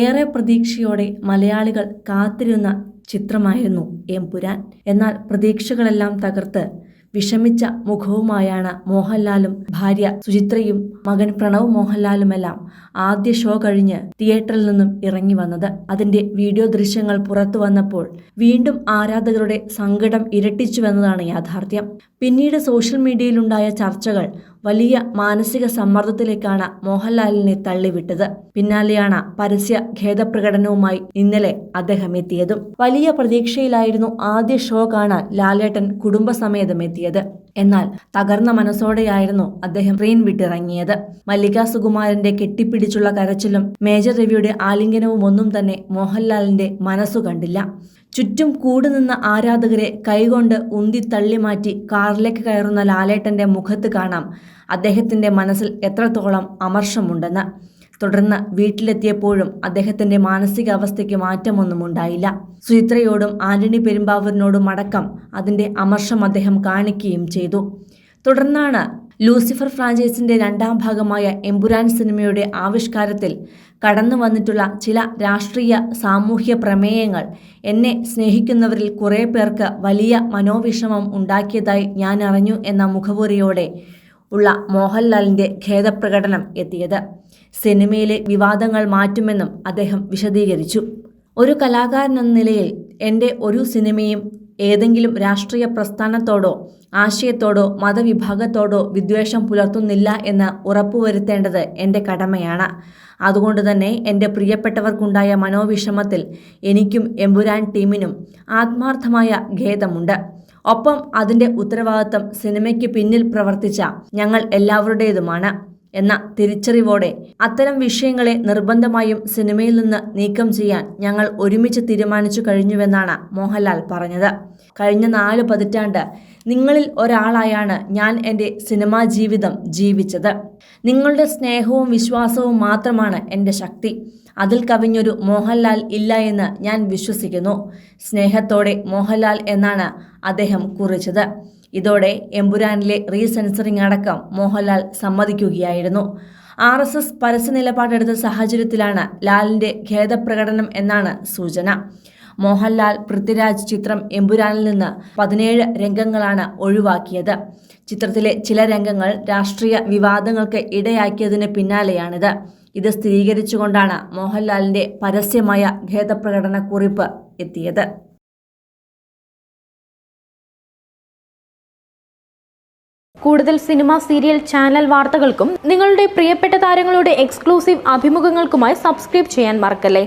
ഏറെ പ്രതീക്ഷയോടെ മലയാളികൾ കാത്തിരുന്ന ചിത്രമായിരുന്നു എമ്പുരാൻ. എന്നാൽ പ്രതീക്ഷകളെല്ലാം തകർത്ത് വിഷമിച്ച മുഖവുമായാണ് മോഹൻലാലും ഭാര്യ സുചിത്രയും മകൻ പ്രണവ് മോഹൻലാലുമെല്ലാം ആദ്യ ഷോ കഴിഞ്ഞ് തിയേറ്ററിൽ നിന്നും ഇറങ്ങി വന്നത്. അതിന്റെ വീഡിയോ ദൃശ്യങ്ങൾ പുറത്തു വന്നപ്പോൾ വീണ്ടും ആരാധകരുടെ സങ്കടം ഇരട്ടിച്ചുവെന്നതാണ് യാഥാർത്ഥ്യം. പിന്നീട് സോഷ്യൽ മീഡിയയിലുണ്ടായ ചർച്ചകൾ വലിയ മാനസിക സമ്മർദ്ദത്തിലേക്കാണ് മോഹൻലാലിനെ തള്ളിവിട്ടത്. പിന്നാലെയാണ് പരസ്യ ഖേദപ്രകടനവുമായി ഇന്നലെ അദ്ദേഹം എത്തിയതും. വലിയ പ്രതീക്ഷയിലായിരുന്നു ആദ്യ ഷോ കാണാൻ ലാലേട്ടൻ കുടുംബസമേതം എത്തിയത്. എന്നാൽ തകർന്ന മനസ്സോടെയായിരുന്നു അദ്ദേഹം സ്ക്രീൻ വിട്ടിറങ്ങിയത്. മല്ലിക സുകുമാരന്റെ കെട്ടിപ്പിടിച്ചുള്ള കരച്ചിലും മേജർ രവിയുടെ ആലിംഗനവും ഒന്നും തന്നെ മോഹൻലാലിന്റെ മനസ്സു കണ്ടില്ല. ചുറ്റും കൂടുനിന്ന ആരാധകരെ കൈകൊണ്ട് ഉന്തി തള്ളിമാറ്റി കാറിലേക്ക് കയറുന്ന ലാലേട്ടന്റെ മുഖത്ത് കാണാം അദ്ദേഹത്തിന്റെ മനസ്സിൽ എത്രത്തോളം അമർഷമുണ്ടെന്ന്. തുടർന്ന് വീട്ടിലെത്തിയപ്പോഴും അദ്ദേഹത്തിന്റെ മാനസികാവസ്ഥയ്ക്ക് മാറ്റമൊന്നും ഉണ്ടായില്ല. സുചിത്രയോടും ആന്റണി പെരുമ്പാവൂരിനോടും അടക്കം അതിന്റെ അമർഷം അദ്ദേഹം കാണിക്കുകയും ചെയ്തു. തുടർന്നാണ് ലൂസിഫർ ഫ്രാഞ്ചൈസിന്റെ രണ്ടാം ഭാഗമായ എമ്പുരാൻ സിനിമയുടെ ആവിഷ്കാരത്തിൽ കടന്നു വന്നിട്ടുള്ള ചില രാഷ്ട്രീയ സാമൂഹ്യ പ്രമേയങ്ങൾ എന്നെ സ്നേഹിക്കുന്നവരിൽ കുറേ പേർക്ക് വലിയ മനോവിഷമം ഉണ്ടാക്കിയതായി ഞാൻ അറിഞ്ഞു എന്ന മുഖവുരയോടെ ഉള്ള മോഹൻലാലിന്റെ ഖേദപ്രകടനം എത്തിയത്. സിനിമയിലെ വിവാദങ്ങൾ മാറ്റുമെന്നും അദ്ദേഹം വിശദീകരിച്ചു. ഒരു കലാകാരനെന്ന നിലയിൽ എൻ്റെ ഒരു സിനിമയും ഏതെങ്കിലും രാഷ്ട്രീയ പ്രസ്ഥാനത്തോടോ ആശയത്തോടോ മതവിഭാഗത്തോടോ വിദ്വേഷം പുലർത്തുന്നില്ല എന്ന് ഉറപ്പുവരുത്തേണ്ടത് എൻ്റെ കടമയാണ്. അതുകൊണ്ട് തന്നെ എൻ്റെ പ്രിയപ്പെട്ടവർക്കുണ്ടായ മനോവിഷമത്തിൽ എനിക്കും എമ്പുരാൻ ടീമിനും ആത്മാർത്ഥമായ ഖേദമുണ്ട്. ഒപ്പം അതിൻ്റെ ഉത്തരവാദിത്തം സിനിമയ്ക്ക് പിന്നിൽ പ്രവർത്തിച്ച ഞങ്ങൾ എല്ലാവരുടേതുമാണ് എന്ന തിരിച്ചറിവോടെ അത്തരം വിഷയങ്ങളെ നിർബന്ധമായും സിനിമയിൽ നിന്ന് നീക്കം ചെയ്യാൻ ഞങ്ങൾ ഒരുമിച്ച് തീരുമാനിച്ചു കഴിഞ്ഞുവെന്നാണ് മോഹൻലാൽ പറഞ്ഞത്. കഴിഞ്ഞ 4 പതിറ്റാണ്ട് നിങ്ങളിൽ ഒരാളായാണ് ഞാൻ എൻ്റെ സിനിമാ ജീവിതം ജീവിച്ചത്. നിങ്ങളുടെ സ്നേഹവും വിശ്വാസവും മാത്രമാണ് എൻ്റെ ശക്തി. അതിൽ കവിഞ്ഞൊരു മോഹൻലാൽ ഇല്ല എന്ന് ഞാൻ വിശ്വസിക്കുന്നു. സ്നേഹത്തോടെ മോഹൻലാൽ എന്നാണ് അദ്ദേഹം കുറിച്ചത്. ഇതോടെ എമ്പുരാനിലെ റീസെൻസറിംഗ് അടക്കം മോഹൻലാൽ സമ്മതിക്കുകയായിരുന്നു. RSS പരസ്യ നിലപാടെടുത്ത സാഹചര്യത്തിലാണ് ലാലിന്റെ ഖേദപ്രകടനം എന്നാണ് സൂചന. മോഹൻലാൽ പൃഥ്വിരാജ് ചിത്രം എമ്പുരാനിൽ നിന്ന് 17 രംഗങ്ങളാണ് ഒഴിവാക്കിയത്. ചിത്രത്തിലെ ചില രംഗങ്ങൾ രാഷ്ട്രീയ വിവാദങ്ങൾക്ക് ഇടയാക്കിയതിന് പിന്നാലെയാണിത്. ഇത് സ്ഥിരീകരിച്ചുകൊണ്ടാണ് മോഹൻലാലിന്റെ പരസ്യമായ ഖേദപ്രകടന കുറിപ്പ് എത്തിയത്. കൂടുതൽ സിനിമ, സീരിയൽ, ചാനൽ വാർത്തകൾക്കും നിങ്ങളുടെ പ്രിയപ്പെട്ട താരങ്ങളുടെ എക്സ്ക്ലൂസീവ് അഭിമുഖങ്ങൾക്കുമായി സബ്സ്ക്രൈബ് ചെയ്യാൻ മറക്കല്ലേ.